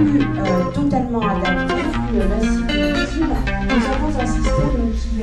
plus totalement adapté, vu la cible utile. Nous avons un système qui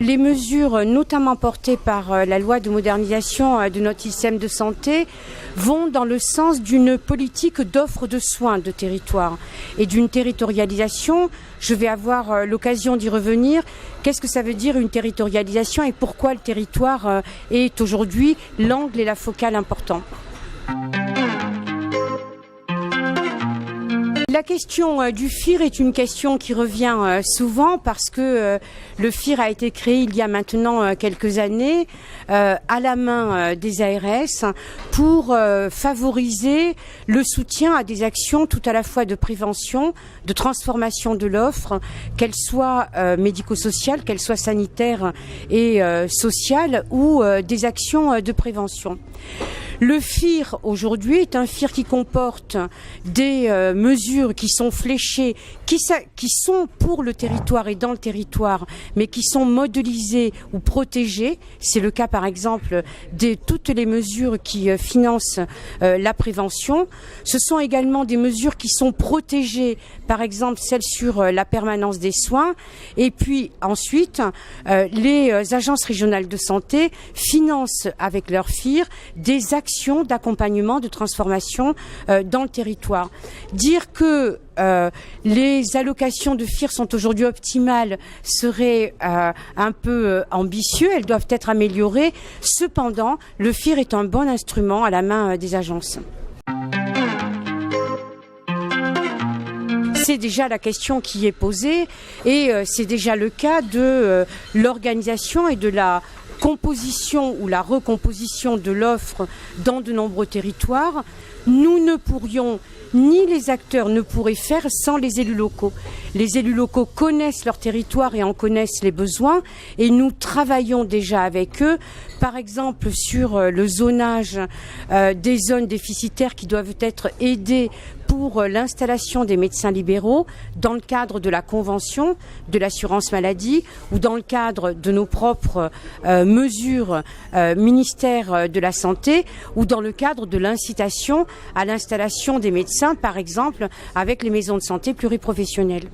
Les mesures, notamment portées par la loi de modernisation de notre système de santé, vont dans le sens d'une politique d'offre de soins de territoire et d'une territorialisation. Je vais avoir l'occasion d'y revenir. Qu'est-ce que ça veut dire une territorialisation et pourquoi le territoire est aujourd'hui l'angle et la focale important ? La question du FIR est une question qui revient souvent parce que le FIR a été créé il y a maintenant quelques années à la main des ARS pour favoriser le soutien à des actions tout à la fois de prévention, de transformation de l'offre, qu'elle soit médico-sociale, qu'elle soit sanitaire et sociale ou des actions de prévention. Le FIR aujourd'hui est un FIR qui comporte des mesures qui sont fléchées, qui sont pour le territoire et dans le territoire, mais qui sont modélisées ou protégées. C'est le cas par exemple de toutes les mesures qui financent la prévention. Ce sont également des mesures qui sont protégées, par exemple celles sur la permanence des soins. Et puis ensuite, les agences régionales de santé financent avec leur FIR des actions d'accompagnement, de transformation dans le territoire. Dire que les allocations de FIR sont aujourd'hui optimales serait un peu ambitieux, elles doivent être améliorées. Cependant, le FIR est un bon instrument à la main des agences. C'est déjà la question qui est posée et c'est déjà le cas de l'organisation et de la composition ou la recomposition de l'offre dans de nombreux territoires. Nous ne pourrions, ni les acteurs ne pourraient faire sans les élus locaux. Les élus locaux connaissent leur territoire et en connaissent les besoins et nous travaillons déjà avec eux, par exemple sur le zonage des zones déficitaires qui doivent être aidées pour l'installation des médecins libéraux dans le cadre de la convention de l'assurance maladie ou dans le cadre de nos propres mesures ministère de la Santé ou dans le cadre de l'incitation à l'installation des médecins, par exemple avec les maisons de santé pluriprofessionnelles.